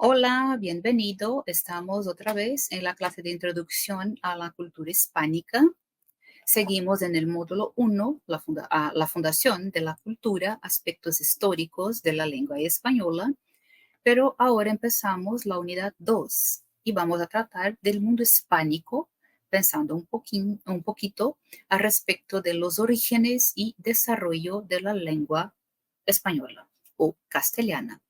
Hola, bienvenido. Estamos otra vez en la clase de introducción a la cultura hispánica. Seguimos en el módulo 1, la fundación de la cultura, aspectos históricos de la lengua española, pero ahora empezamos la unidad 2 y vamos a tratar del mundo hispánico, pensando un poquito al respecto de los orígenes y desarrollo de la lengua española o castellana.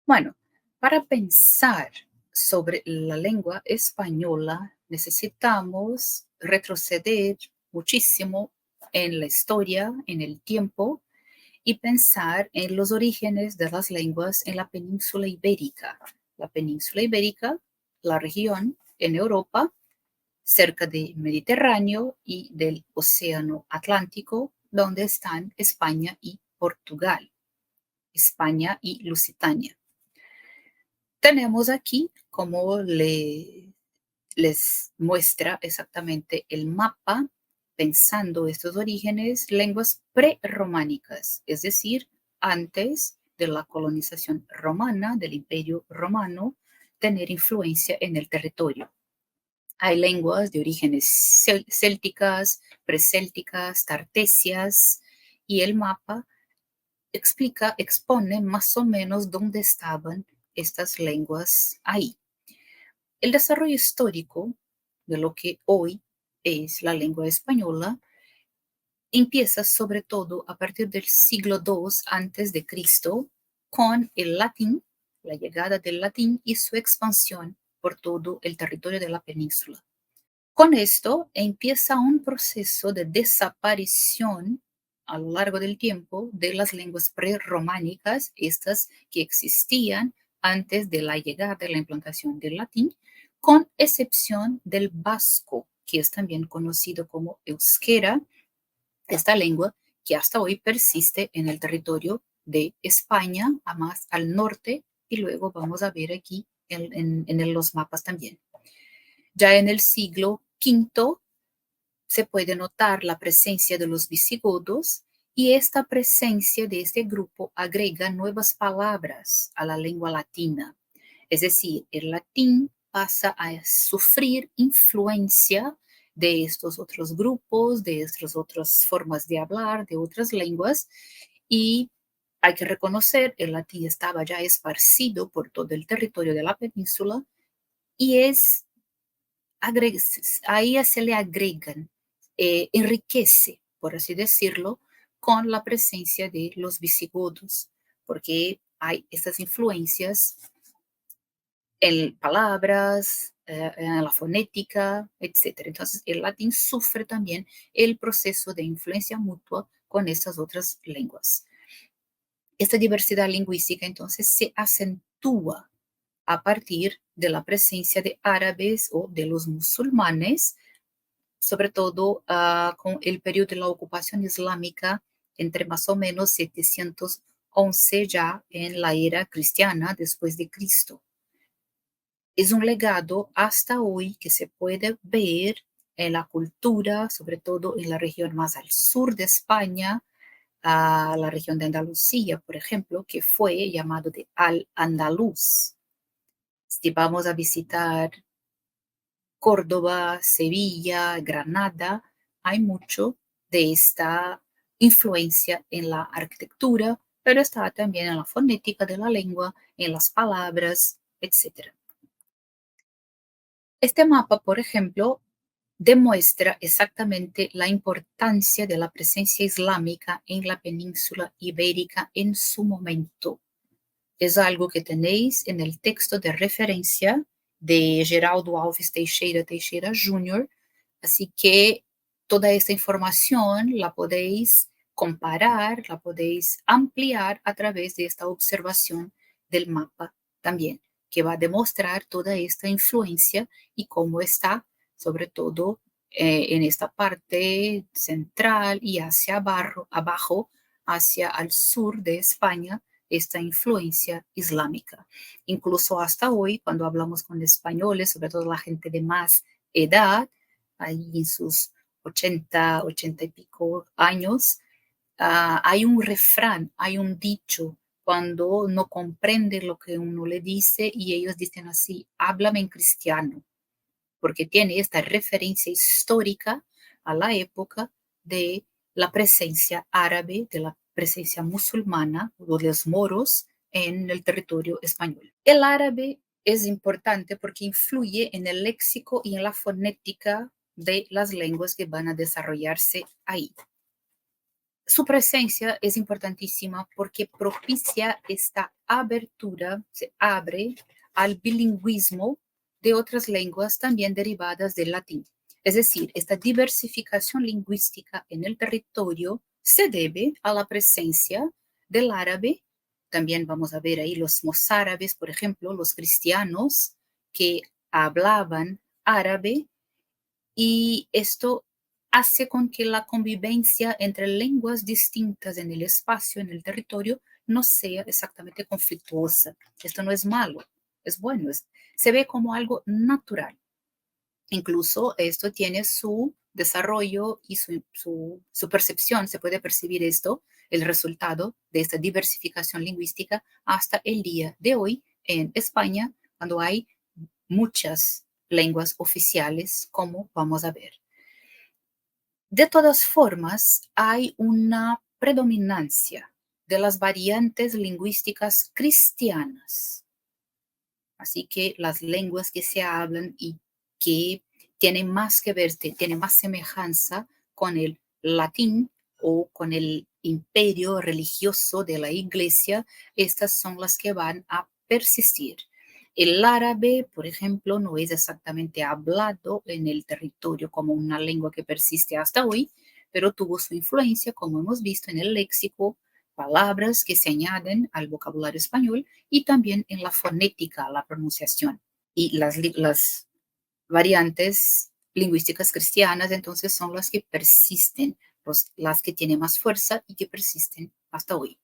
Bueno, para pensar sobre la lengua española necesitamos retroceder muchísimo en la historia, en el tiempo, y pensar en los orígenes de las lenguas en la península ibérica. La península ibérica, la región en Europa, cerca del Mediterráneo y del Océano Atlántico, donde están España y Portugal, España y Lusitania. Tenemos aquí, como les muestra exactamente el mapa, pensando estos orígenes, lenguas prerrománicas, es decir, antes de la colonización romana, del Imperio Romano, tener influencia en el territorio. Hay lenguas de orígenes célticas, presélticas, tartesias, y el mapa expone más o menos dónde estaban estas lenguas ahí. El desarrollo histórico de lo que hoy es la lengua española empieza sobre todo a partir del siglo II antes de Cristo con el latín, la llegada del latín y su expansión por todo el territorio de la península. Con esto empieza un proceso de desaparición a lo largo del tiempo de las lenguas prerrománicas, estas que existían antes de la llegada de la implantación del latín, con excepción del vasco, que es también conocido como euskera, esta lengua que hasta hoy persiste en el territorio de España, a más al norte, y luego vamos a ver aquí en los mapas también. Ya en el siglo V se puede notar la presencia de los visigodos y esta presencia de este grupo agrega nuevas palabras a la lengua latina. Es decir, el latín pasa a sufrir influencia de estos otros grupos, de estas otras formas de hablar, de otras lenguas, y hay que reconocer, el latín estaba ya esparcido por todo el territorio de la península y ahí se le agregan, enriquece, por así decirlo, con la presencia de los visigodos, porque hay estas influencias en palabras, en la fonética, etc. Entonces, el latín sufre también el proceso de influencia mutua con estas otras lenguas. Esta diversidad lingüística entonces se acentúa a partir de la presencia de árabes o de los musulmanes, sobre todo con el periodo de la ocupación islámica entre más o menos 711 ya en la era cristiana después de Cristo. Es un legado hasta hoy que se puede ver en la cultura, sobre todo en la región más al sur de España, a la región de Andalucía, por ejemplo, que fue llamado de Al-Andalus. Si vamos a visitar Córdoba, Sevilla, Granada, hay mucho de esta influencia en la arquitectura, pero está también en la fonética de la lengua, en las palabras, etc. Este mapa, por ejemplo, demuestra exactamente la importancia de la presencia islámica en la península ibérica en su momento. Es algo que tenéis en el texto de referencia de Geraldo Alves Teixeira Jr., así que toda esta información la podéis comparar, la podéis ampliar a través de esta observación del mapa también, que va a demostrar toda esta influencia y cómo está, sobre todo en esta parte central y hacia abajo, hacia el sur de España, esta influencia islámica. Incluso hasta hoy, cuando hablamos con españoles, sobre todo la gente de más edad, ahí en sus 80 y pico años, hay un refrán, hay un dicho cuando no comprende lo que uno le dice y ellos dicen así, háblame en cristiano, porque tiene esta referencia histórica a la época de la presencia árabe, de la presencia musulmana o de los moros en el territorio español. El árabe es importante porque influye en el léxico y en la fonética de las lenguas que van a desarrollarse ahí. Su presencia es importantísima porque propicia esta abertura, se abre al bilingüismo de otras lenguas también derivadas del latín. Es decir, esta diversificación lingüística en el territorio se debe a la presencia del árabe. También vamos a ver ahí los mozárabes, por ejemplo, los cristianos que hablaban árabe, y esto hace con que la convivencia entre lenguas distintas en el espacio, en el territorio, no sea exactamente conflictuosa. Esto no es malo, es bueno, se ve como algo natural. Incluso esto tiene su desarrollo y su percepción, se puede percibir esto, el resultado de esta diversificación lingüística hasta el día de hoy en España, cuando hay muchas lenguas oficiales, como vamos a ver. De todas formas, hay una predominancia de las variantes lingüísticas cristianas. Así que las lenguas que se hablan y que tienen más que ver, tienen más semejanza con el latín o con el imperio religioso de la iglesia, estas son las que van a persistir. El árabe, por ejemplo, no es exactamente hablado en el territorio como una lengua que persiste hasta hoy, pero tuvo su influencia, como hemos visto, en el léxico, palabras que se añaden al vocabulario español y también en la fonética, la pronunciación. Y las variantes lingüísticas cristianas entonces son las que persisten, las que tienen más fuerza y que persisten hasta hoy.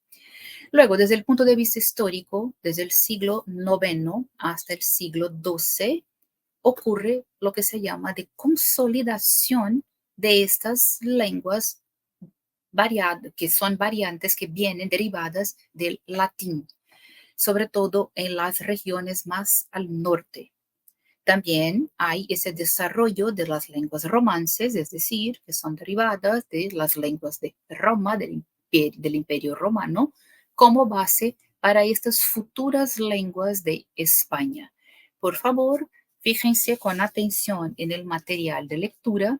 Luego, desde el punto de vista histórico, desde el siglo IX hasta el siglo XII, ocurre lo que se llama de consolidación de estas lenguas que son variantes que vienen derivadas del latín, sobre todo en las regiones más al norte. También hay ese desarrollo de las lenguas romances, es decir, que son derivadas de las lenguas de Roma, del Imperio Romano, como base para estas futuras lenguas de España. Por favor, fíjense con atención en el material de lectura,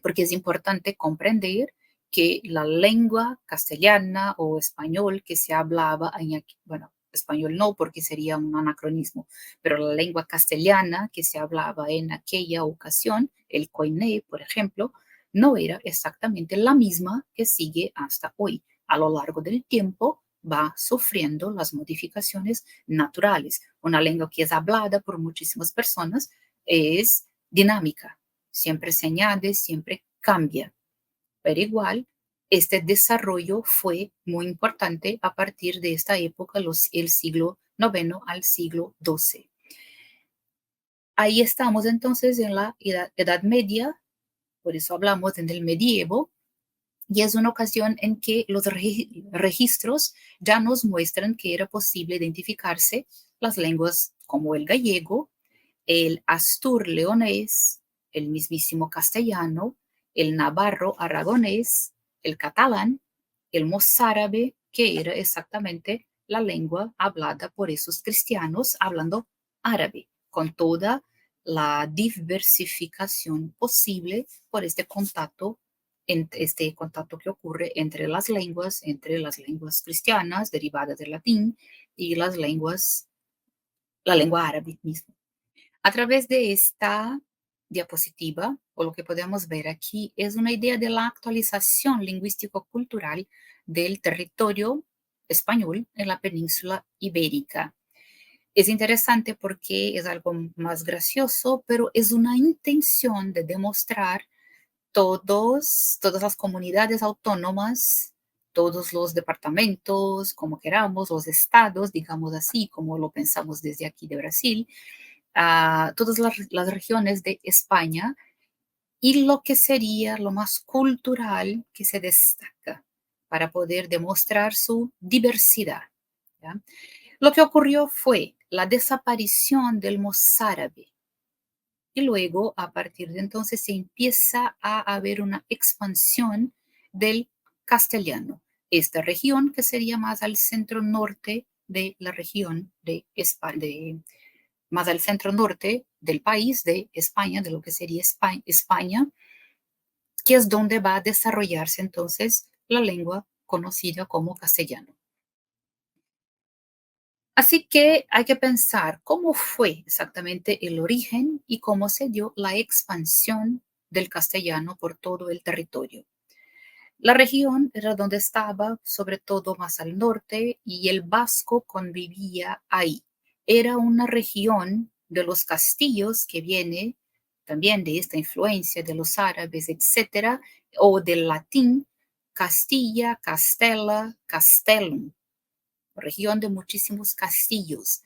porque es importante comprender que la lengua castellana o español que se hablaba en, bueno, español no porque sería un anacronismo, pero la lengua castellana que se hablaba en aquella ocasión, el koiné, por ejemplo, no era exactamente la misma que sigue hasta hoy. A lo largo del tiempo va sufriendo las modificaciones naturales. Una lengua que es hablada por muchísimas personas es dinámica, siempre se añade, siempre cambia, pero igual este desarrollo fue muy importante a partir de esta época, el siglo IX al siglo XII. Ahí estamos entonces en la Edad Media, por eso hablamos en el medievo, y es una ocasión en que los registros ya nos muestran que era posible identificarse las lenguas como el gallego, el astur leonés, el mismísimo castellano, el navarro aragonés, el catalán, el mozárabe, que era exactamente la lengua hablada por esos cristianos hablando árabe, con toda la diversificación posible por este contacto que ocurre entre las lenguas cristianas derivadas del latín y la lengua árabe misma. A través de esta diapositiva, o lo que podemos ver aquí, es una idea de la actualización lingüístico-cultural del territorio español en la península ibérica. Es interesante porque es algo más gracioso, pero es una intención de demostrar todas las comunidades autónomas, todos los departamentos, como queramos, los estados, digamos así, como lo pensamos desde aquí de Brasil, todas las regiones de España y lo que sería lo más cultural que se destaca para poder demostrar su diversidad. ¿ya? Lo que ocurrió fue la desaparición del mozárabe y luego a partir de entonces se empieza a haber una expansión del castellano. Esta región que sería más al centro norte de la región de España, más al centro norte del país de España, de lo que sería España, que es donde va a desarrollarse entonces la lengua conocida como castellano. Así que hay que pensar cómo fue exactamente el origen y cómo se dio la expansión del castellano por todo el territorio. La región era donde estaba, sobre todo más al norte, y el vasco convivía ahí. Era una región de los castillos que viene también de esta influencia de los árabes, etcétera, o del latín Castilla, Castella, Castellum, región de muchísimos castillos.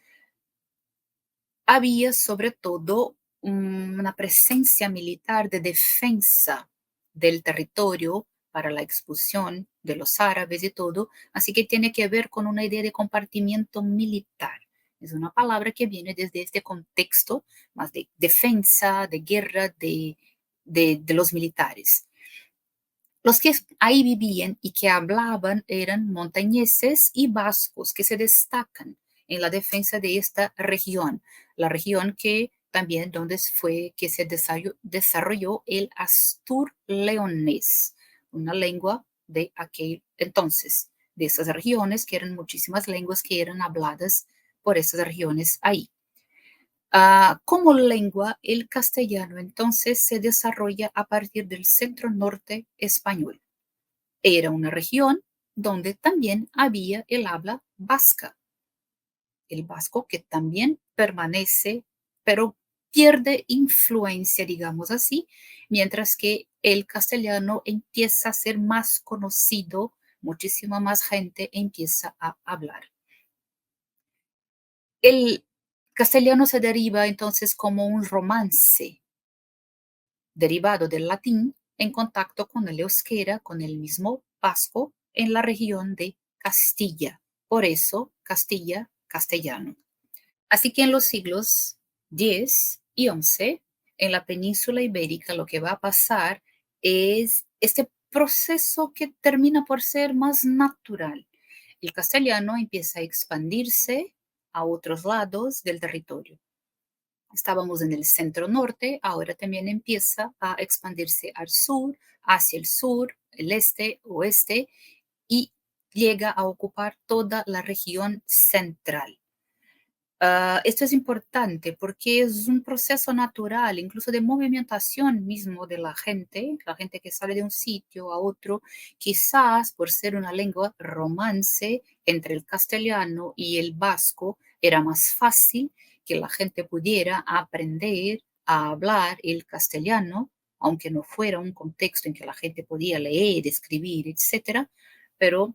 Había sobre todo una presencia militar de defensa del territorio para la expulsión de los árabes y todo, así que tiene que ver con una idea de compartimiento militar. Es una palabra que viene desde este contexto más de defensa, de guerra, de los militares. Los que ahí vivían y que hablaban eran montañeses y vascos que se destacan en la defensa de esta región, la región que también donde fue que se desarrolló el astur leonés, una lengua de aquel entonces, de esas regiones que eran muchísimas lenguas que eran habladas por esas regiones ahí. Como lengua, el castellano entonces se desarrolla a partir del centro norte español. Era una región donde también había el habla vasca, el vasco que también permanece, pero pierde influencia, digamos así, mientras que el castellano empieza a ser más conocido, muchísima más gente empieza a hablar. El castellano se deriva entonces como un romance derivado del latín en contacto con el euskera, con el mismo vasco, en la región de Castilla. Por eso, Castilla, castellano. Así que en los siglos X y XI, en la península ibérica, lo que va a pasar es este proceso que termina por ser más natural. El castellano empieza a expandirse a otros lados del territorio. Estábamos en el centro norte, ahora también empieza a expandirse al sur, hacia el sur, el este, oeste, y llega a ocupar toda la región central. Esto es importante porque es un proceso natural, incluso de movimentación mismo de la gente que sale de un sitio a otro, quizás por ser una lengua romance entre el castellano y el vasco, era más fácil que la gente pudiera aprender a hablar el castellano, aunque no fuera un contexto en que la gente podía leer, escribir, etcétera, pero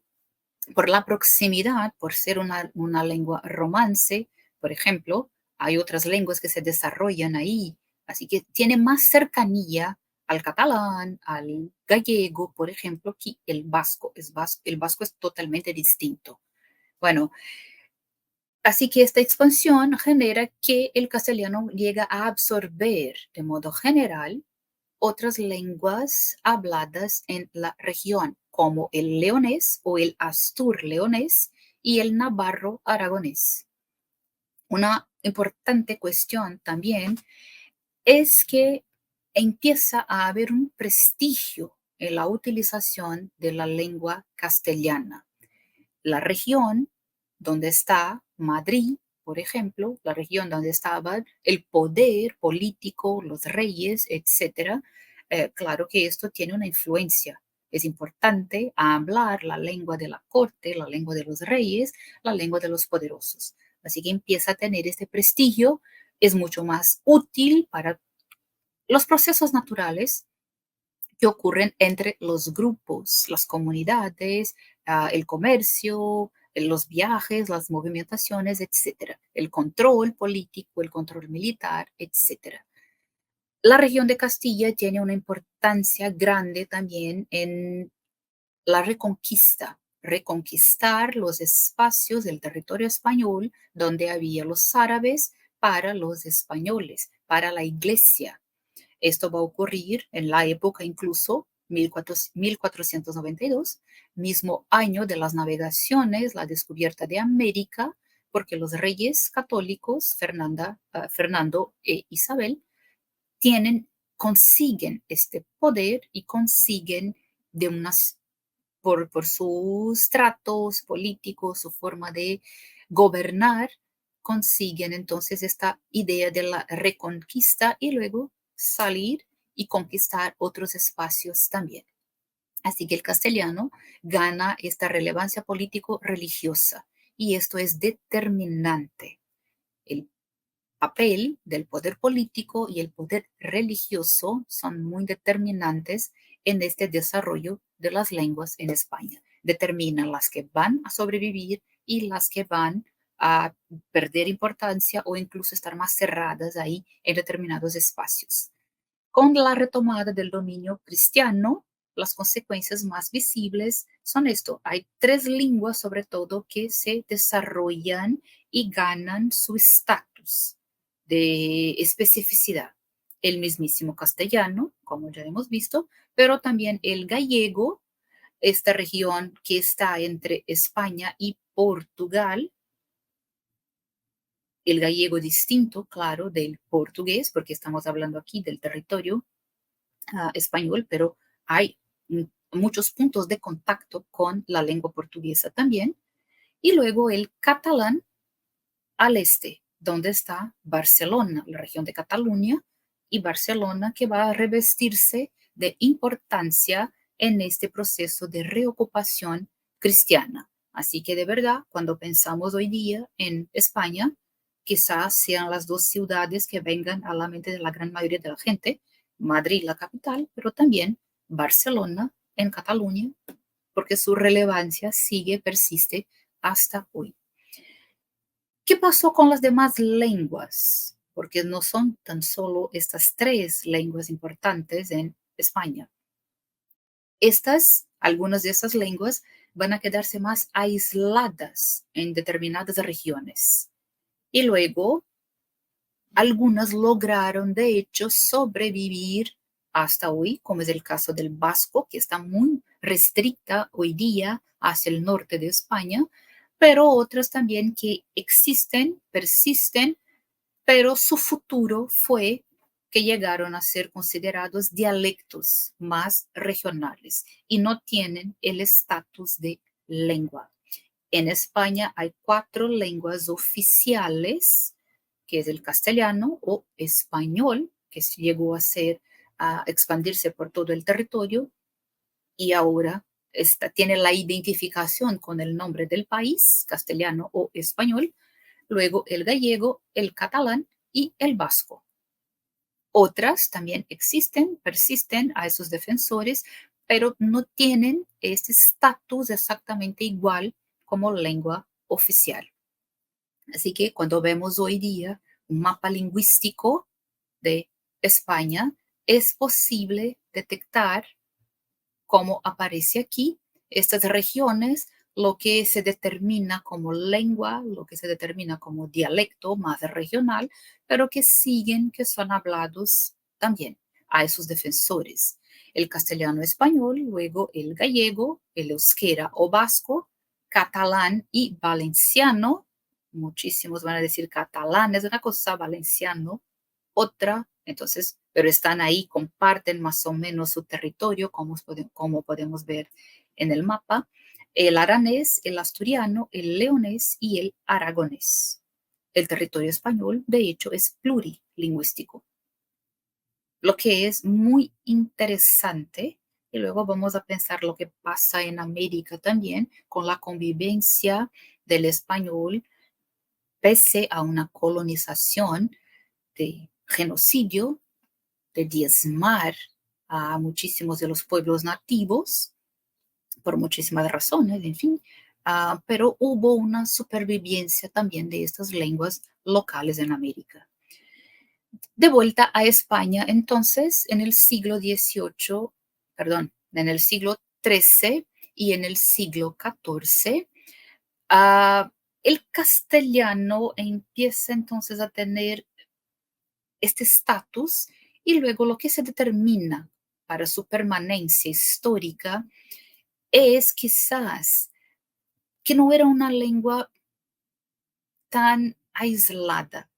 por la proximidad, por ser una lengua romance, por ejemplo, hay otras lenguas que se desarrollan ahí, así que tiene más cercanía al catalán, al gallego, por ejemplo, que el vasco. El vasco es totalmente distinto. Bueno, así que esta expansión genera que el castellano llega a absorber de modo general otras lenguas habladas en la región, como el leonés o el astur leonés y el navarro aragonés. Una importante cuestión también es que empieza a haber un prestigio en la utilización de la lengua castellana. La región donde está Madrid, por ejemplo, la región donde estaba el poder político, los reyes, etcétera, claro que esto tiene una influencia. Es importante hablar la lengua de la corte, la lengua de los reyes, la lengua de los poderosos. Así que empieza a tener este prestigio, es mucho más útil para los procesos naturales que ocurren entre los grupos, las comunidades, el comercio, los viajes, las movimentaciones, etcétera, el control político, el control militar, etcétera. La región de Castilla tiene una importancia grande también en la reconquista. reconquistar los espacios del territorio español donde había los árabes para los españoles, para la iglesia. Esto va a ocurrir en la época incluso 1492, mismo año de las navegaciones, la descubierta de América, porque los reyes católicos, Fernando e Isabel, consiguen este poder y consiguen de unas, por sus tratos políticos, su forma de gobernar, consiguen entonces esta idea de la reconquista y luego salir y conquistar otros espacios también. Así que el castellano gana esta relevancia político-religiosa y esto es determinante. El papel del poder político y el poder religioso son muy determinantes en este desarrollo de las lenguas en España. Determinan las que van a sobrevivir y las que van a perder importancia o incluso estar más cerradas ahí en determinados espacios. Con la retomada del dominio cristiano, las consecuencias más visibles son esto. Hay tres lenguas sobre todo que se desarrollan y ganan su estatus de especificidad. El mismísimo castellano, como ya hemos visto, pero también el gallego, esta región que está entre España y Portugal, el gallego distinto, claro, del portugués, porque estamos hablando aquí del territorio español, pero hay muchos puntos de contacto con la lengua portuguesa también. Y luego el catalán al este, donde está Barcelona, la región de Cataluña, y Barcelona que va a revestirse de importancia en este proceso de reocupación cristiana. Así que de verdad, cuando pensamos hoy día en España, quizás sean las dos ciudades que vengan a la mente de la gran mayoría de la gente, Madrid, la capital, pero también Barcelona en Cataluña, porque su relevancia sigue, persiste hasta hoy. ¿Qué pasó con las demás lenguas? Porque no son tan solo estas tres lenguas importantes en España. Algunas de estas lenguas van a quedarse más aisladas en determinadas regiones. Y luego, algunas lograron, de hecho, sobrevivir hasta hoy, como es el caso del vasco, que está muy restricta hoy día hacia el norte de España, pero otras también que existen, persisten, pero su futuro fue que llegaron a ser considerados dialectos más regionales y no tienen el estatus de lengua. En España hay 4 lenguas oficiales, que es el castellano o español, que llegó a expandirse por todo el territorio y ahora tiene la identificación con el nombre del país, castellano o español, luego el gallego, el catalán y el vasco. Otras también existen, persisten a esos defensores, pero no tienen este estatus exactamente igual como lengua oficial. Así que cuando vemos hoy día un mapa lingüístico de España, es posible detectar, como aparece aquí, estas regiones, lo que se determina como lengua, lo que se determina como dialecto más regional, pero que siguen, que son hablados también a esos defensores. El castellano español, luego el gallego, el euskera o vasco, catalán y valenciano. Muchísimos van a decir catalán es una cosa, valenciano otra, entonces, pero están ahí, comparten más o menos su territorio, como podemos ver en el mapa, el aranés, el asturiano, el leonés y el aragonés. El territorio español, de hecho, es plurilingüístico, lo que es muy interesante. Y luego vamos a pensar lo que pasa en América también con la convivencia del español pese a una colonización de genocidio, de diezmar a muchísimos de los pueblos nativos, por muchísimas razones, en fin, pero hubo una supervivencia también de estas lenguas locales en América. De vuelta a España, entonces, en el siglo XVIII, perdón, en el siglo XIII y en el siglo XIV, ah, el castellano empieza entonces a tener este estatus y luego lo que se determina para su permanencia histórica es quizás que no era una lengua tan aislada.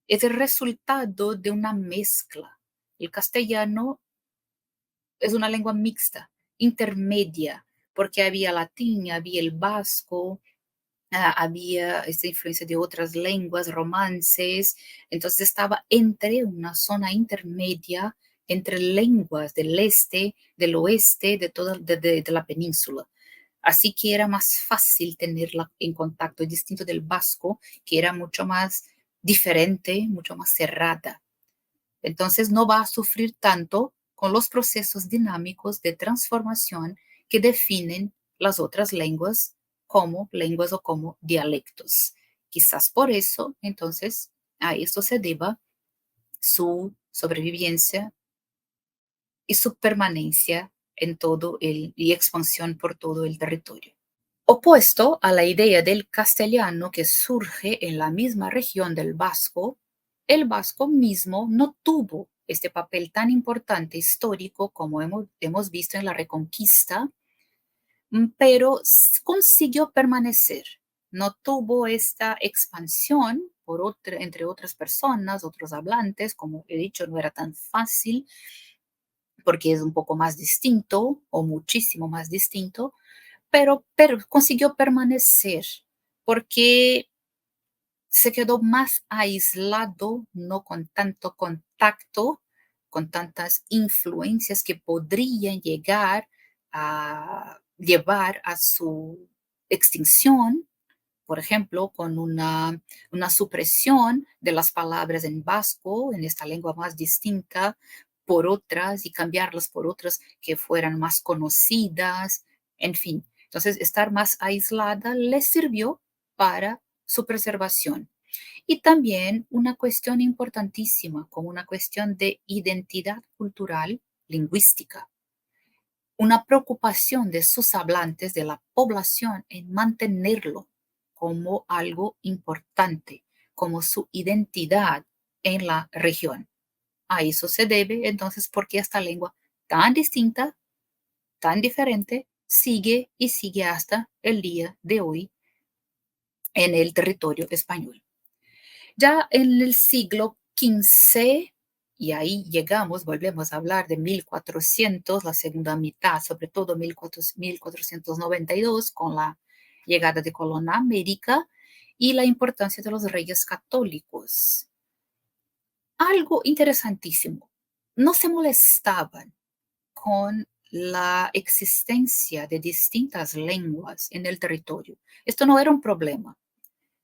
Es el resultado de una mezcla. El castellano es una lengua mixta, intermedia, porque había latín, había el vasco, había esta influencia de otras lenguas, romances, entonces estaba entre una zona intermedia entre lenguas del este, del oeste, de la península. Así que era más fácil tenerla en contacto, distinto del vasco, que era mucho más diferente, mucho más cerrada. Entonces no va a sufrir tanto con los procesos dinámicos de transformación que definen las otras lenguas como lenguas o como dialectos. Quizás por eso, entonces, a esto se deba su sobrevivencia y su permanencia en todo y expansión por todo el territorio. Opuesto a la idea del castellano que surge en la misma región del vasco, el vasco mismo no tuvo este papel tan importante histórico como hemos visto en la Reconquista, pero consiguió permanecer. No tuvo esta expansión entre otras personas, otros hablantes, como he dicho, no era tan fácil porque es un poco más distinto o muchísimo más distinto, pero consiguió permanecer porque se quedó más aislado, no con tanto contacto, con tantas influencias que podrían llegar a llevar a su extinción, por ejemplo, con una supresión de las palabras en vasco, en esta lengua más distinta, por otras y cambiarlas por otras que fueran más conocidas, en fin. Entonces, estar más aislada les sirvió para su preservación. Y también una cuestión importantísima, como una cuestión de identidad cultural lingüística, una preocupación de sus hablantes, de la población, en mantenerlo como algo importante, como su identidad en la región. A eso se debe entonces porque esta lengua tan distinta, tan diferente, sigue y sigue hasta el día de hoy en el territorio español. Ya en el siglo XV, y ahí llegamos, volvemos a hablar de 1400, la segunda mitad, sobre todo 1492, con la llegada de Colón a América y la importancia de los reyes católicos. Algo interesantísimo, no se molestaban con la existencia de distintas lenguas en el territorio. Esto no era un problema.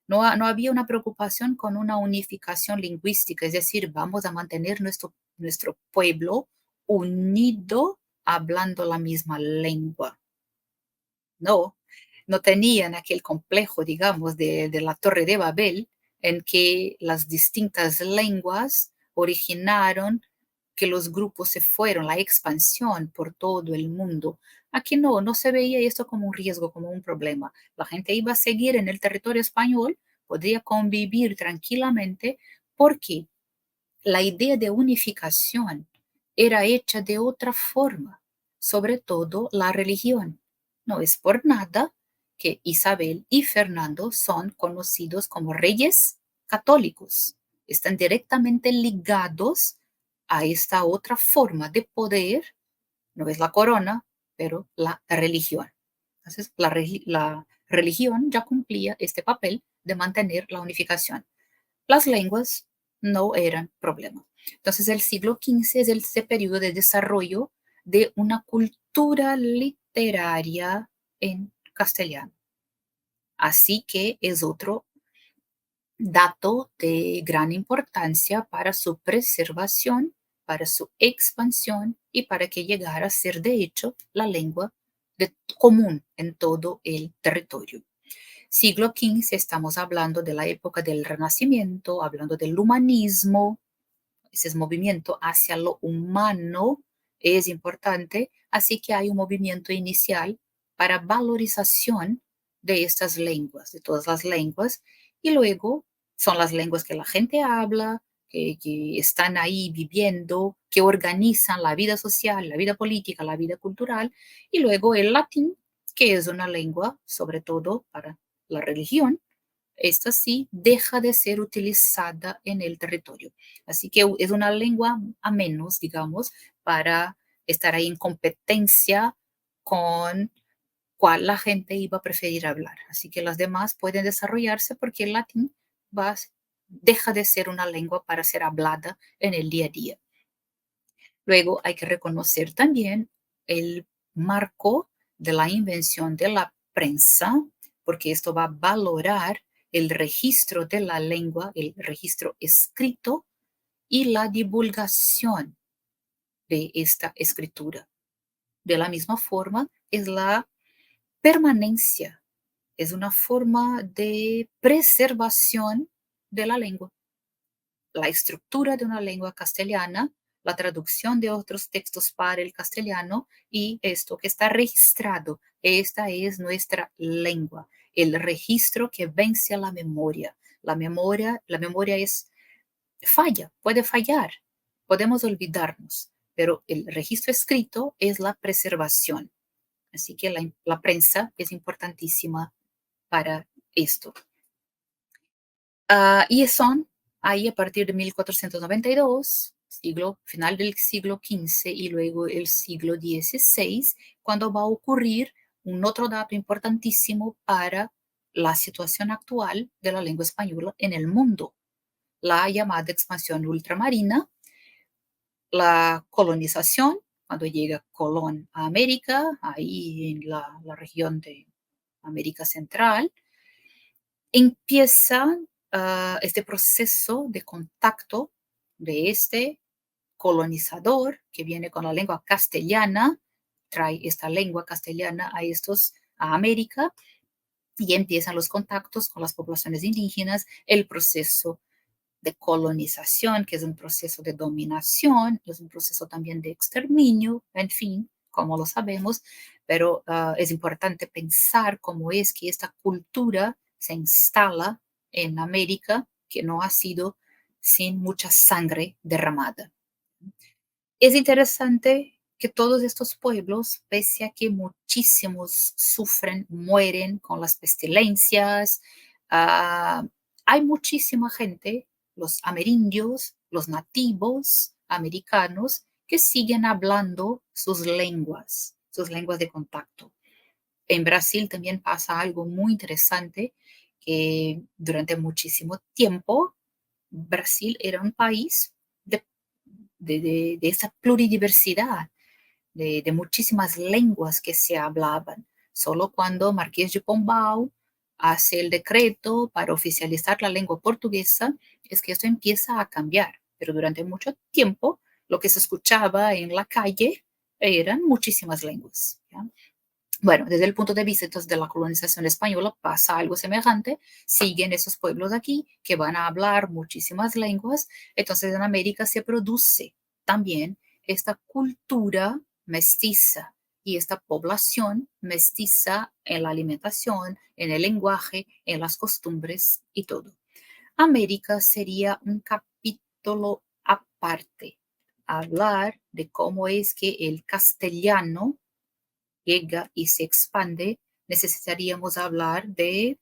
No había una preocupación con una unificación lingüística, es decir, vamos a mantener nuestro pueblo unido hablando la misma lengua. No, no tenían aquel complejo, digamos, de la Torre de Babel, en que las distintas lenguas originaron que los grupos se fueron, la expansión por todo el mundo. Aquí no se veía esto como un riesgo, como un problema. La gente iba a seguir en el territorio español, podría convivir tranquilamente porque la idea de unificación era hecha de otra forma, sobre todo la religión. No es por nada que Isabel y Fernando son conocidos como reyes católicos. Están directamente ligados a esta otra forma de poder, no es la corona, pero la religión. Entonces, la religión ya cumplía este papel de mantener la unificación. Las lenguas no eran problema. Entonces, el siglo XV es ese periodo de desarrollo de una cultura literaria en castellano. Así que es otro dato de gran importancia para su preservación, para su expansión y para que llegara a ser, de hecho, la lengua común en todo el territorio. Siglo XV, estamos hablando de la época del Renacimiento, hablando del humanismo, ese movimiento hacia lo humano es importante, así que hay un movimiento inicial para valorización de estas lenguas, de todas las lenguas, y luego son las lenguas que la gente habla, que están ahí viviendo, que organizan la vida social, la vida política, la vida cultural, y luego el latín, que es una lengua sobre todo para la religión. Esta sí deja de ser utilizada en el territorio. Así que es una lengua a menos, digamos, para estar ahí en competencia con cuál la gente iba a preferir hablar. Así que las demás pueden desarrollarse porque el latín va, deja de ser una lengua para ser hablada en el día a día. Luego hay que reconocer también el marco de la invención de la prensa, porque esto va a valorar el registro de la lengua, el registro escrito y la divulgación de esta escritura. De la misma forma, es la permanencia, es una forma de preservación de la lengua. La estructura de una lengua castellana, la traducción de otros textos para el castellano y esto que está registrado. Esta es nuestra lengua, el registro que vence a la memoria. La memoria es falla, puede fallar, podemos olvidarnos, pero el registro escrito es la preservación. Así que la prensa es importantísima para esto. Y son ahí a partir de 1492, final del siglo XV y luego el siglo XVI, cuando va a ocurrir un otro dato importantísimo para la situación actual de la lengua española en el mundo, la llamada expansión ultramarina, la colonización, cuando llega Colón a América, ahí en la región de América Central, empieza este proceso de contacto de este colonizador que viene con la lengua castellana, trae esta lengua castellana a América y empiezan los contactos con las poblaciones indígenas, el proceso de colonización, que es un proceso de dominación, es un proceso también de exterminio, en fin, como lo sabemos, pero es importante pensar cómo es que esta cultura se instala en América, que no ha sido sin mucha sangre derramada. Es interesante que todos estos pueblos, pese a que muchísimos sufren, mueren con las pestilencias, uh, hay muchísima gente, los amerindios, los nativos americanos, que siguen hablando sus lenguas de contacto. En Brasil también pasa algo muy interesante, que durante muchísimo tiempo Brasil era un país de de esa pluridiversidad, de muchísimas lenguas que se hablaban. Solo cuando Marqués de Pombal hace el decreto para oficializar la lengua portuguesa es que esto empieza a cambiar. Pero durante mucho tiempo lo que se escuchaba en la calle eran muchísimas lenguas. ¿Ya? Bueno, desde el punto de vista entonces, de la colonización española pasa algo semejante. Siguen esos pueblos aquí que van a hablar muchísimas lenguas. Entonces en América se produce también esta cultura mestiza y esta población mestiza en la alimentación, en el lenguaje, en las costumbres y todo. América sería un capítulo aparte. Hablar de cómo es que el castellano llega y se expande, necesitaríamos hablar de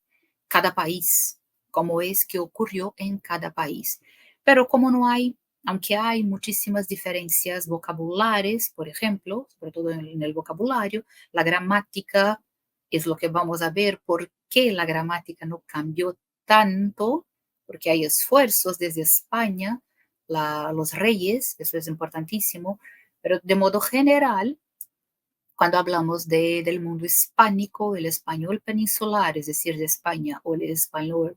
cada país, cómo es que ocurrió en cada país. Pero como no hay, aunque hay muchísimas diferencias vocabulares, por ejemplo, sobre todo en el vocabulario, la gramática es lo que vamos a ver, por qué la gramática no cambió tanto, porque hay esfuerzos desde España, los reyes, eso es importantísimo, pero de modo general, cuando hablamos del mundo hispánico, el español peninsular, es decir, de España, o el español,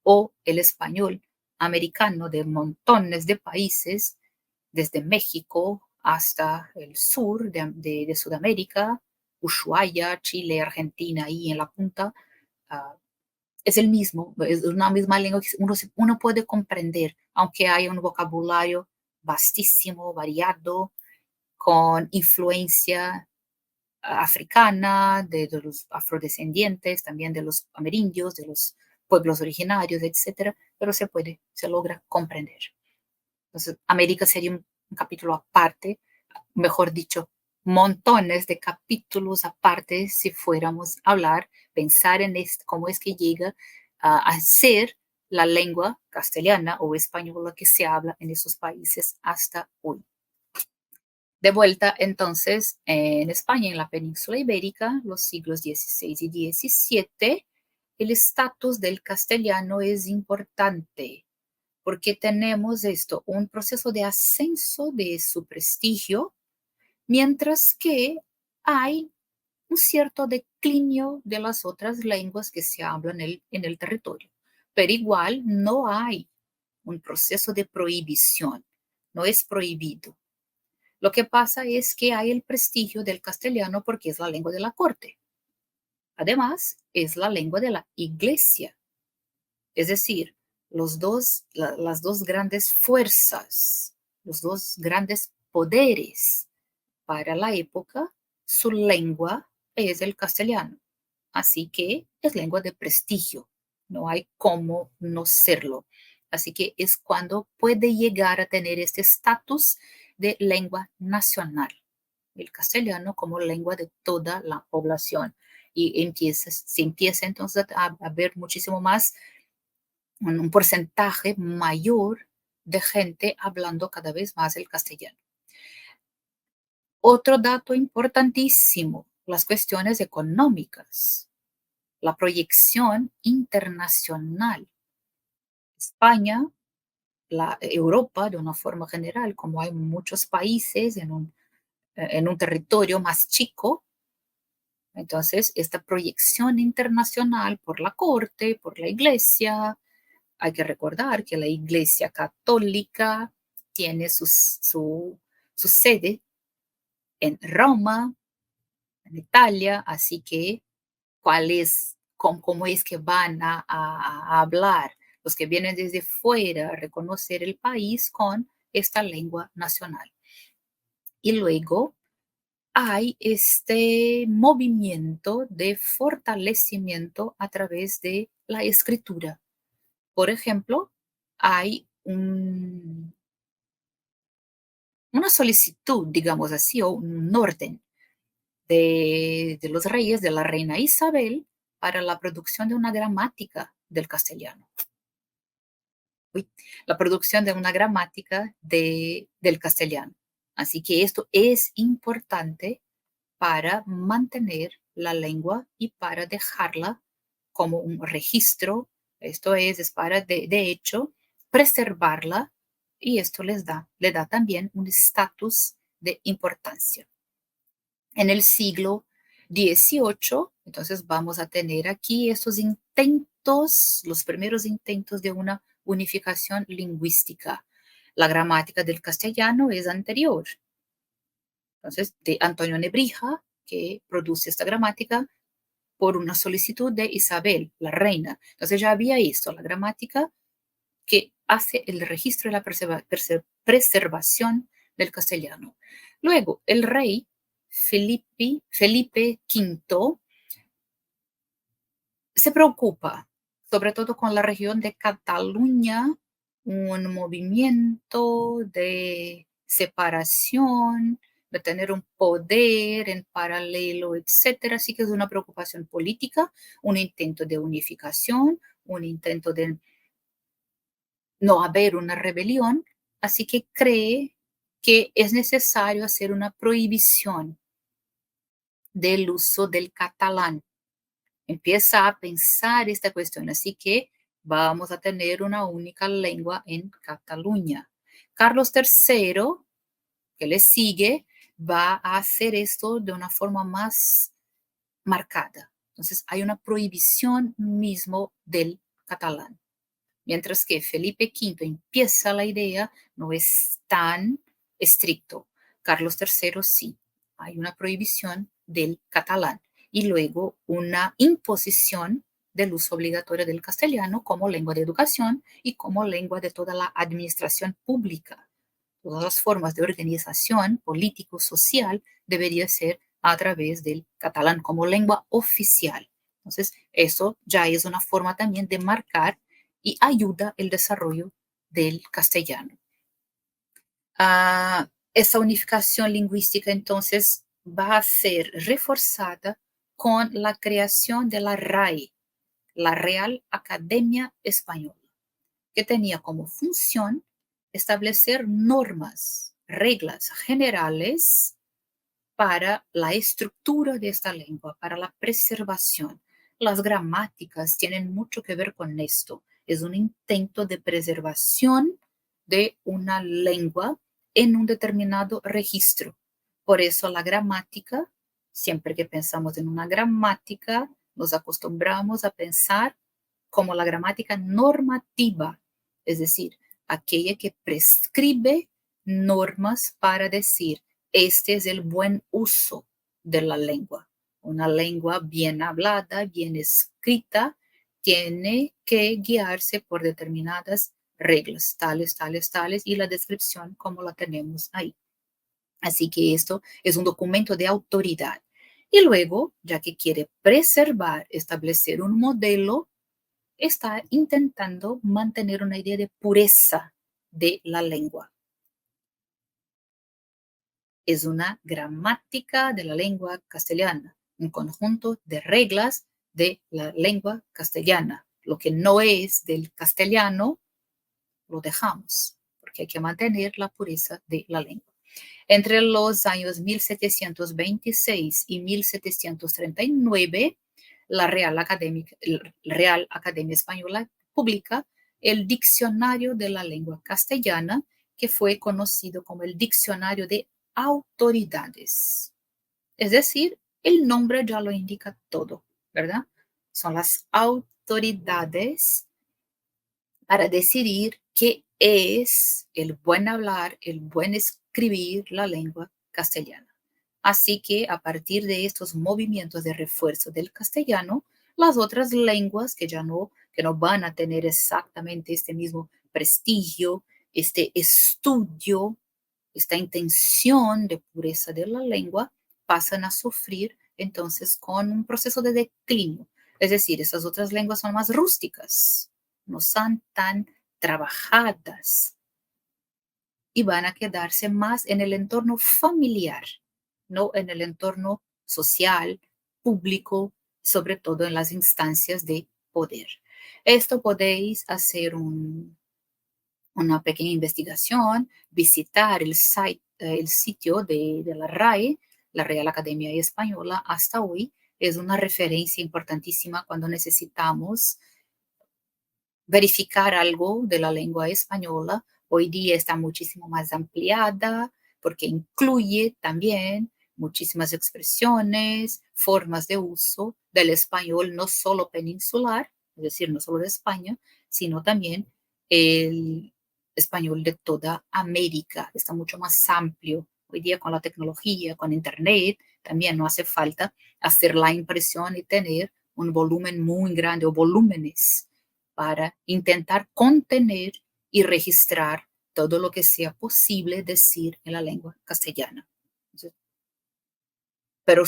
o el español americano de montones de países, desde México hasta el sur de Sudamérica, Ushuaia, Chile, Argentina, y en la punta, uh, es el mismo, es una misma lengua que uno puede comprender, aunque haya un vocabulario vastísimo, variado, con influencia africana, de los afrodescendientes, también de los amerindios, de los pueblos originarios, etcétera, pero se logra comprender. Entonces, América sería un capítulo aparte, mejor dicho, montones de capítulos aparte si fuéramos a hablar, pensar en cómo es que llega a ser la lengua castellana o española que se habla en esos países hasta hoy. De vuelta entonces en España, en la península ibérica, los siglos XVI y XVII, el estatus del castellano es importante porque tenemos esto, un proceso de ascenso de su prestigio, mientras que hay un cierto declinio de las otras lenguas que se hablan en el territorio. Pero igual no hay un proceso de prohibición, no es prohibido. Lo que pasa es que hay el prestigio del castellano porque es la lengua de la corte. Además, es la lengua de la iglesia. Es decir, las dos grandes fuerzas, los dos grandes poderes para la época, su lengua es el castellano. Así que es lengua de prestigio. No hay cómo no serlo. Así que es cuando puede llegar a tener este estatus de lengua nacional, el castellano como lengua de toda la población. Y se empieza entonces a ver muchísimo más, un porcentaje mayor de gente hablando cada vez más el castellano. Otro dato importantísimo, las cuestiones económicas, la proyección internacional. España, Europa de una forma general, como hay muchos países en un territorio más chico, entonces esta proyección internacional por la corte, por la iglesia, hay que recordar que la iglesia católica tiene su sede en Roma, en Italia, así que cómo es que van a hablar los que vienen desde fuera a reconocer el país con esta lengua nacional. Y luego hay este movimiento de fortalecimiento a través de la escritura. Por ejemplo, hay una solicitud, digamos así, o un orden de los reyes, de la reina Isabel, para la producción de una gramática del castellano. La producción de una gramática del castellano. Así que esto es importante para mantener la lengua y para dejarla como un registro. Esto es para, de hecho, preservarla y esto le da también un estatus de importancia. En el siglo XVIII, entonces vamos a tener aquí estos intentos, los primeros intentos de una unificación lingüística. La gramática del castellano es anterior. Entonces, de Antonio Nebrija, que produce esta gramática por una solicitud de Isabel, la reina. Entonces ya había esto, la gramática que hace el registro y la preservación del castellano. Luego, el rey Felipe V se preocupa, sobre todo con la región de Cataluña, un movimiento de separación, de tener un poder en paralelo, etcétera. Así que es una preocupación política, un intento de unificación, un intento de no haber una rebelión, así que cree que es necesario hacer una prohibición del uso del catalán. Empieza a pensar esta cuestión, así que vamos a tener una única lengua en Cataluña. Carlos III, que le sigue, va a hacer esto de una forma más marcada. Entonces hay una prohibición mismo del catalán. Mientras que Felipe V empieza la idea, no es tan estricto. Carlos III sí, hay una prohibición del catalán y luego una imposición del uso obligatorio del castellano como lengua de educación y como lengua de toda la administración pública. Todas las formas de organización político-social deberían ser a través del catalán como lengua oficial. Entonces, eso ya es una forma también de marcar y ayuda el desarrollo del castellano. Esa unificación lingüística entonces va a ser reforzada con la creación de la RAE, la Real Academia Española, que tenía como función establecer normas, reglas generales para la estructura de esta lengua, para la preservación. Las gramáticas tienen mucho que ver con esto. Es un intento de preservación de una lengua en un determinado registro. Por eso la gramática, siempre que pensamos en una gramática, nos acostumbramos a pensar como la gramática normativa, es decir, aquella que prescribe normas para decir, este es el buen uso de la lengua. Una lengua bien hablada, bien escrita, tiene que guiarse por determinadas reglas, tales, tales, tales, y la descripción como la tenemos ahí. Así que esto es un documento de autoridad. Y luego, ya que quiere preservar, establecer un modelo, está intentando mantener una idea de pureza de la lengua. Es una gramática de la lengua castellana, un conjunto de reglas de la lengua castellana. Lo que no es del castellano, lo dejamos, porque hay que mantener la pureza de la lengua. Entre los años 1726 y 1739, la Real Academia Española publica el Diccionario de la Lengua Castellana, que fue conocido como el Diccionario de Autoridades. Es decir, el nombre ya lo indica todo, ¿verdad? Son las autoridades para decidir qué es el buen hablar, el buen escribir la lengua castellana. Así que a partir de estos movimientos de refuerzo del castellano, las otras lenguas que no van a tener exactamente este mismo prestigio, este estudio, esta intención de pureza de la lengua, pasan a sufrir entonces con un proceso de declino. Es decir, esas otras lenguas son más rústicas, no son tan trabajadas y van a quedarse más en el entorno familiar, no en el entorno social, público, sobre todo en las instancias de poder. Esto podéis hacer una pequeña investigación, visitar el sitio de la RAE, la Real Academia Española, hasta hoy es una referencia importantísima cuando necesitamos verificar algo de la lengua española. Hoy día está muchísimo más ampliada porque incluye también muchísimas expresiones, formas de uso del español, no solo peninsular, es decir, no solo de España, sino también el español de toda América. Está mucho más amplio. Hoy día con la tecnología, con Internet, también no hace falta hacer la impresión y tener un volumen muy grande o volúmenes para intentar contener y registrar todo lo que sea posible decir en la lengua castellana. Pero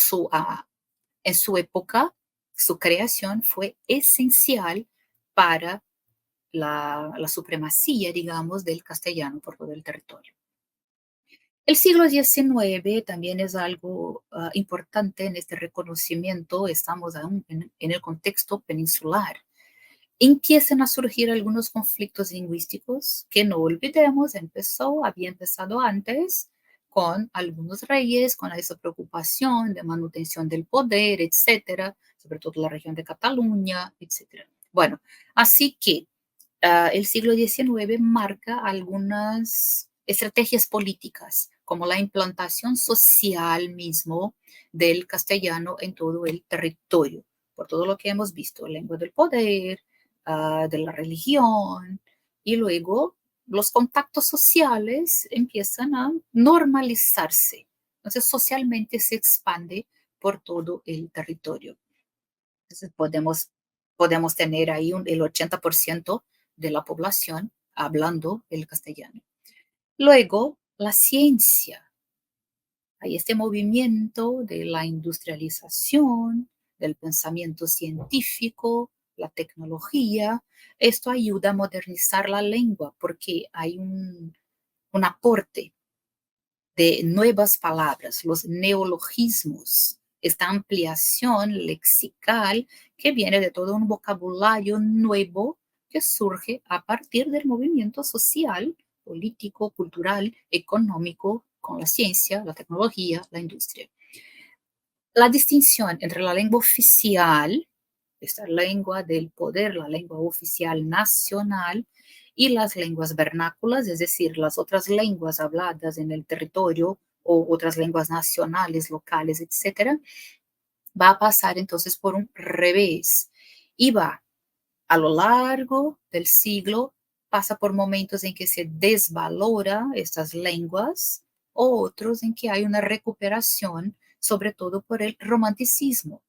en su época, su creación fue esencial para la supremacía, digamos, del castellano por todo el territorio. El siglo XIX también es algo importante en este reconocimiento. Estamos aún en el contexto peninsular. Empiezan a surgir algunos conflictos lingüísticos que no olvidemos, había empezado antes con algunos reyes, con esa preocupación de manutención del poder, etcétera, sobre todo la región de Cataluña, etcétera. Bueno, así que el siglo XIX marca algunas estrategias políticas, como la implantación social mismo del castellano en todo el territorio, por todo lo que hemos visto, lengua del poder, de la religión, y luego los contactos sociales empiezan a normalizarse. Entonces, socialmente se expande por todo el territorio. Entonces, podemos tener ahí el 80% de la población hablando el castellano. Luego, la ciencia. hay este movimiento de la industrialización, del pensamiento científico, la tecnología. Esto ayuda a modernizar la lengua porque hay un aporte de nuevas palabras, los neologismos, esta ampliación lexical que viene de todo un vocabulario nuevo que surge a partir del movimiento social, político, cultural, económico, con la ciencia, la tecnología, la industria. La distinción entre la lengua oficial, esta lengua del poder, la lengua oficial nacional, y las lenguas vernáculas, es decir, las otras lenguas habladas en el territorio o otras lenguas nacionales, locales, etcétera, va a pasar entonces por un revés y va a lo largo del siglo, pasa por momentos en que se desvalora estas lenguas, otros en que hay una recuperación, sobre todo por el romanticismo.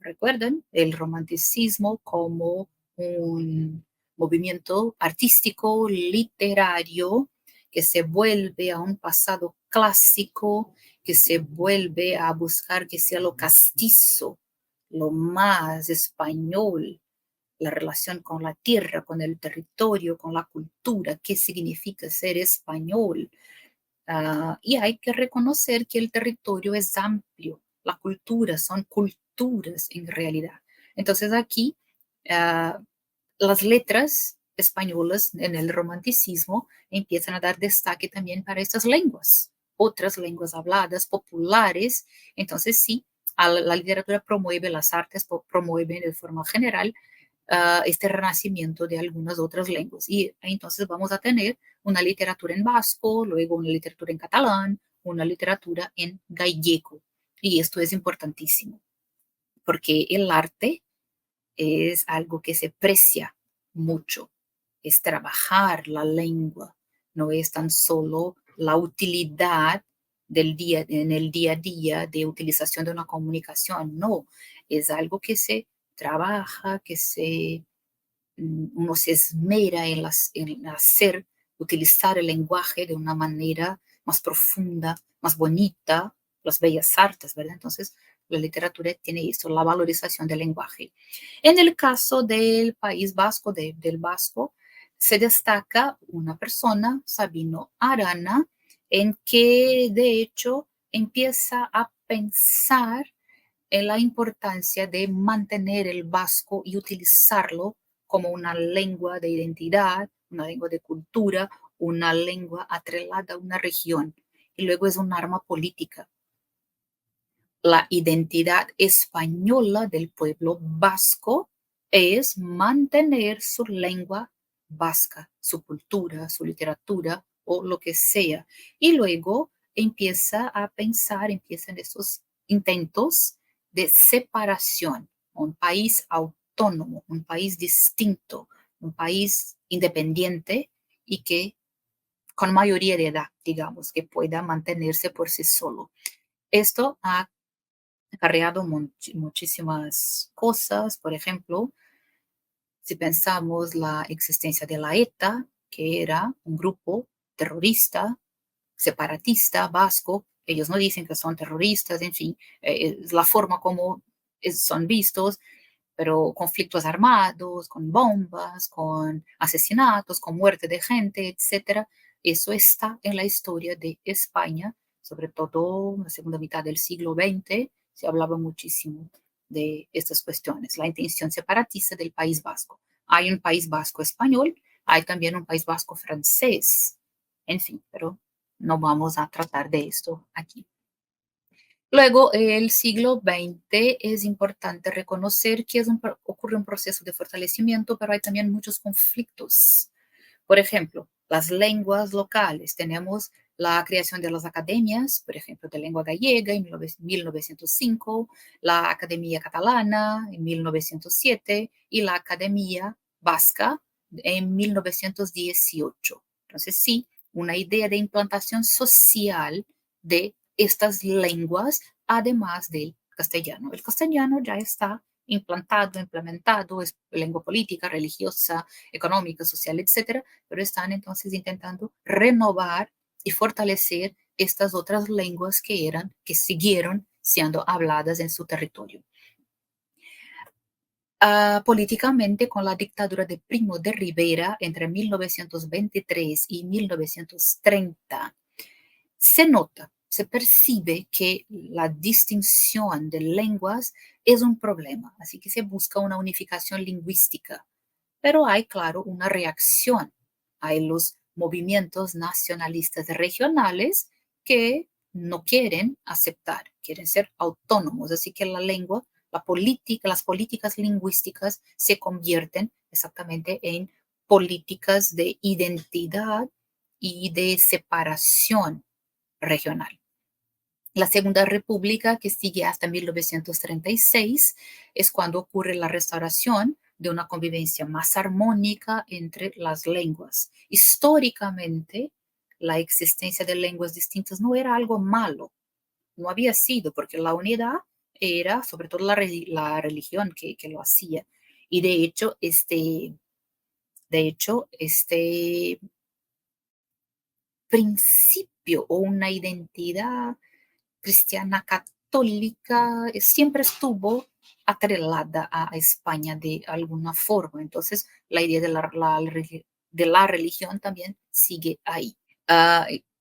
¿Recuerdan? El romanticismo como un movimiento artístico, literario, que se vuelve a un pasado clásico, que se vuelve a buscar que sea lo castizo, lo más español, la relación con la tierra, con el territorio, con la cultura, qué significa ser español. Y hay que reconocer que el territorio es amplio, la cultura son culturas en realidad. Entonces aquí uh, las letras españolas en el romanticismo empiezan a dar destaque también para estas lenguas, otras lenguas habladas, populares. Entonces sí, la literatura promueve, las artes promueven de forma general este renacimiento de algunas otras lenguas. Y entonces vamos a tener una literatura en vasco, luego una literatura en catalán, una literatura en gallego. Y esto es importantísimo, porque el arte es algo que se precia mucho, es trabajar la lengua, no es tan solo la utilidad en el día a día de utilización de una comunicación, no, es algo que se trabaja, uno se esmera en hacer, utilizar el lenguaje de una manera más profunda, más bonita, las bellas artes, ¿verdad? Entonces, la literatura tiene eso, la valorización del lenguaje. En el caso del País Vasco, del Vasco, se destaca una persona, Sabino Arana, en que de hecho empieza a pensar en la importancia de mantener el vasco y utilizarlo como una lengua de identidad, una lengua de cultura, una lengua atrelada a una región. Y luego es un arma política. La identidad española del pueblo vasco es mantener su lengua vasca, su cultura, su literatura o lo que sea. Y luego empiezan esos intentos de separación, un país autónomo, un país distinto, un país independiente y que con mayoría de edad, digamos, que pueda mantenerse por sí solo. Esto ha acarreado muchísimas cosas, por ejemplo, si pensamos la existencia de la ETA, que era un grupo terrorista, separatista, vasco, ellos no dicen que son terroristas, en fin, es la forma como son vistos, pero conflictos armados, con bombas, con asesinatos, con muerte de gente, etcétera. Eso está en la historia de España, sobre todo en la segunda mitad del siglo XX, se hablaba muchísimo de estas cuestiones, la intención separatista del País Vasco. Hay un País Vasco español, hay también un País Vasco francés, en fin, pero no vamos a tratar de esto aquí. Luego, el siglo XX es importante reconocer que ocurre un proceso de fortalecimiento, pero hay también muchos conflictos. Por ejemplo, las lenguas locales. Tenemos la creación de las academias, por ejemplo, de lengua gallega en 1905, la Academia Catalana en 1907 y la Academia Vasca en 1918. Entonces, sí, una idea de implantación social de estas lenguas, además del castellano. El castellano ya está implantado, implementado, es lengua política, religiosa, económica, social, etcétera, pero están entonces intentando renovar y fortalecer estas otras lenguas que siguieron siendo habladas en su territorio. Políticamente, con la dictadura de Primo de Rivera entre 1923 y 1930, se percibe que la distinción de lenguas es un problema, así que se busca una unificación lingüística. Pero hay, claro, una reacción. Hay los movimientos nacionalistas regionales que no quieren aceptar, quieren ser autónomos, así que la lengua, las políticas lingüísticas se convierten exactamente en políticas de identidad y de separación regional. La Segunda República, que sigue hasta 1936, es cuando ocurre la restauración de una convivencia más armónica entre las lenguas. Históricamente, la existencia de lenguas distintas no era algo malo, no había sido, porque la unidad era sobre todo la religión que lo hacía. Y este principio o una identidad cristiana católica siempre estuvo atrelada a España de alguna forma. Entonces, la idea de la religión también sigue ahí.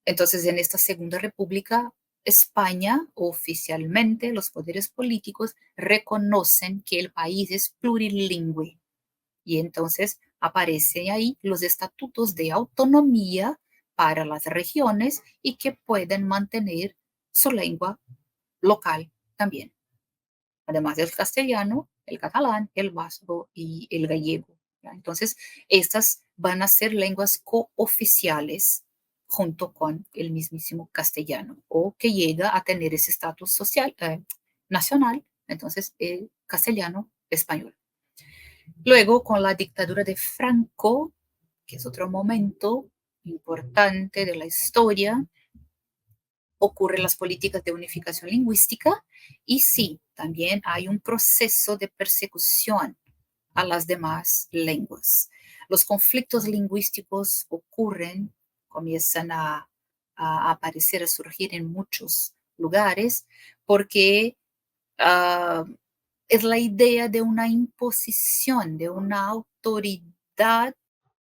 Entonces, en esta Segunda República, España, oficialmente, los poderes políticos reconocen que el país es plurilingüe. Y entonces aparecen ahí los estatutos de autonomía para las regiones y que pueden mantener su lengua local también, además del castellano, el catalán, el vasco y el gallego. ¿Ya? Entonces, estas van a ser lenguas cooficiales junto con el mismísimo castellano o que llega a tener ese estatus social, nacional, entonces el castellano español. Luego, con la dictadura de Franco, que es otro momento importante de la historia, ocurren las políticas de unificación lingüística y sí, también hay un proceso de persecución a las demás lenguas. Los conflictos lingüísticos ocurren, comienzan a aparecer, a surgir en muchos lugares, porque es la idea de una imposición, de una autoridad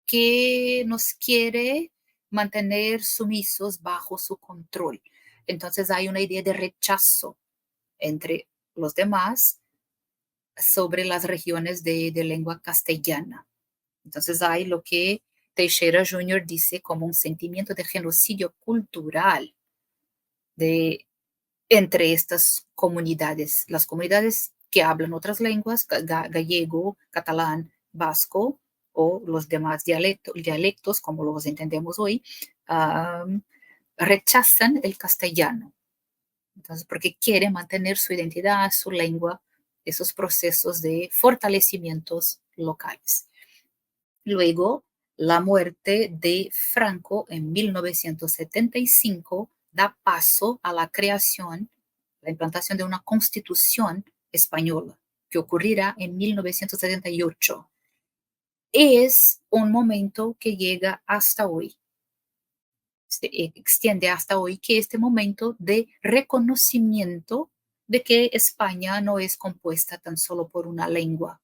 que nos quiere mantener sumisos bajo su control. Entonces hay una idea de rechazo entre los demás sobre las regiones de lengua castellana. Entonces hay lo que Teixeira Jr. dice como un sentimiento de genocidio cultural entre estas comunidades. Las comunidades que hablan otras lenguas, gallego, catalán, vasco, o los demás dialectos como los entendemos hoy, rechazan el castellano. Entonces, porque quieren mantener su identidad, su lengua, esos procesos de fortalecimientos locales. Luego, la muerte de Franco en 1975 da paso a la creación, la implantación de una constitución española que ocurrirá en 1978. Es un momento que llega hasta hoy, se extiende hasta hoy, que este momento de reconocimiento de que España no es compuesta tan solo por una lengua.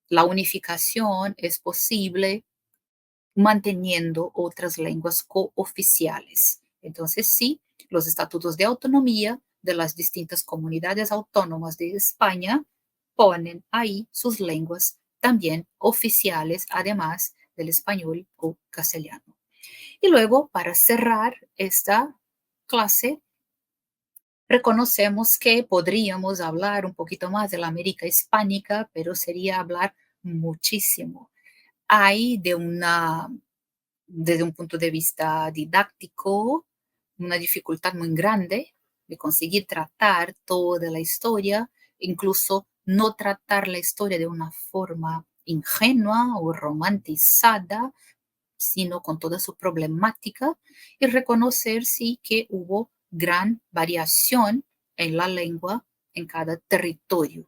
La unificación es posible manteniendo otras lenguas cooficiales. Entonces, sí, los estatutos de autonomía de las distintas comunidades autónomas de España ponen ahí sus lenguas también oficiales, además del español o castellano. Y luego, para cerrar esta clase, reconocemos que podríamos hablar un poquito más de la América hispánica, pero sería hablar muchísimo. Hay desde un punto de vista didáctico, una dificultad muy grande de conseguir tratar toda la historia, incluso no tratar la historia de una forma ingenua o romantizada, sino con toda su problemática, y reconocer sí que hubo gran variación en la lengua en cada territorio.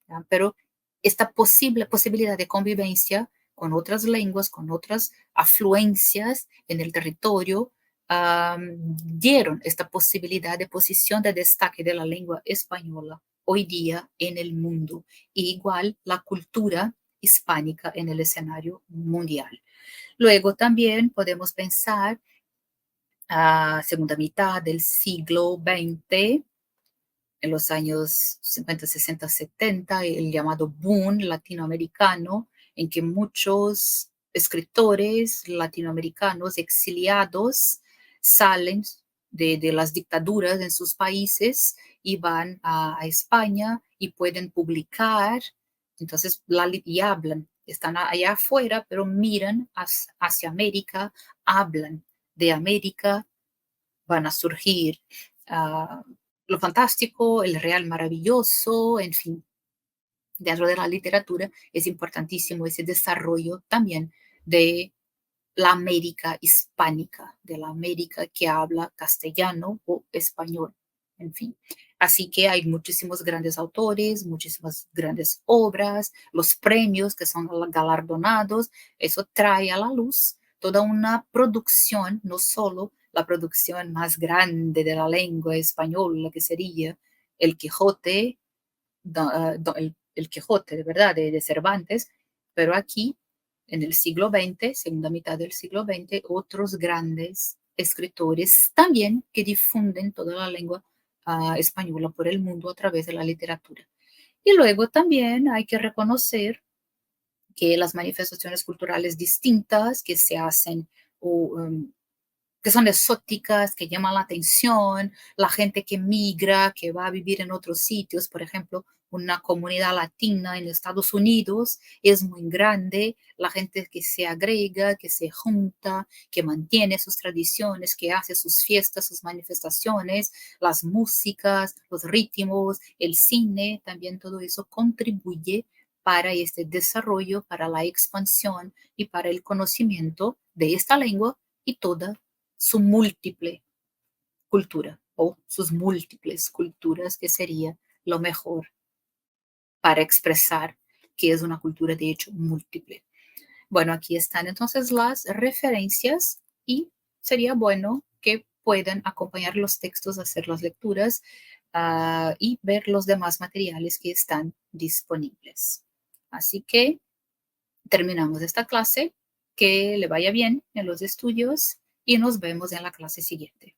¿Ya? Pero esta posibilidad de convivencia con otras lenguas, con otras afluencias en el territorio, dieron esta posibilidad de posición de destaque de la lengua española hoy día en el mundo, e igual la cultura hispánica en el escenario mundial. Luego también podemos pensar a segunda mitad del siglo XX, en los años 50, 60, 70, el llamado boom latinoamericano, en que muchos escritores latinoamericanos exiliados salen de las dictaduras en sus países y van a España y pueden publicar, entonces y hablan, están allá afuera, pero miran hacia América, hablan de América, van a surgir lo fantástico, el real maravilloso, en fin. Dentro de la literatura es importantísimo ese desarrollo también de la América hispánica, de la América que habla castellano o español, en fin. Así que hay muchísimos grandes autores, muchísimas grandes obras, los premios que son galardonados, eso trae a la luz toda una producción, no solo la producción más grande de la lengua española, que sería el Quijote, el Quijote, de verdad, de Cervantes, pero aquí, en el siglo XX, segunda mitad del siglo XX, otros grandes escritores también que difunden toda la lengua española por el mundo a través de la literatura. Y luego también hay que reconocer que las manifestaciones culturales distintas que se hacen o que son exóticas, que llaman la atención, la gente que migra, que va a vivir en otros sitios, por ejemplo, una comunidad latina en Estados Unidos es muy grande, la gente que se agrega, que se junta, que mantiene sus tradiciones, que hace sus fiestas, sus manifestaciones, las músicas, los ritmos, el cine, también todo eso contribuye para este desarrollo, para la expansión y para el conocimiento de esta lengua y toda su múltiple cultura o sus múltiples culturas, que sería lo mejor para expresar que es una cultura de hecho múltiple. Bueno, aquí están entonces las referencias y sería bueno que puedan acompañar los textos, hacer las lecturas y ver los demás materiales que están disponibles. Así que terminamos esta clase. Que le vaya bien en los estudios y nos vemos en la clase siguiente.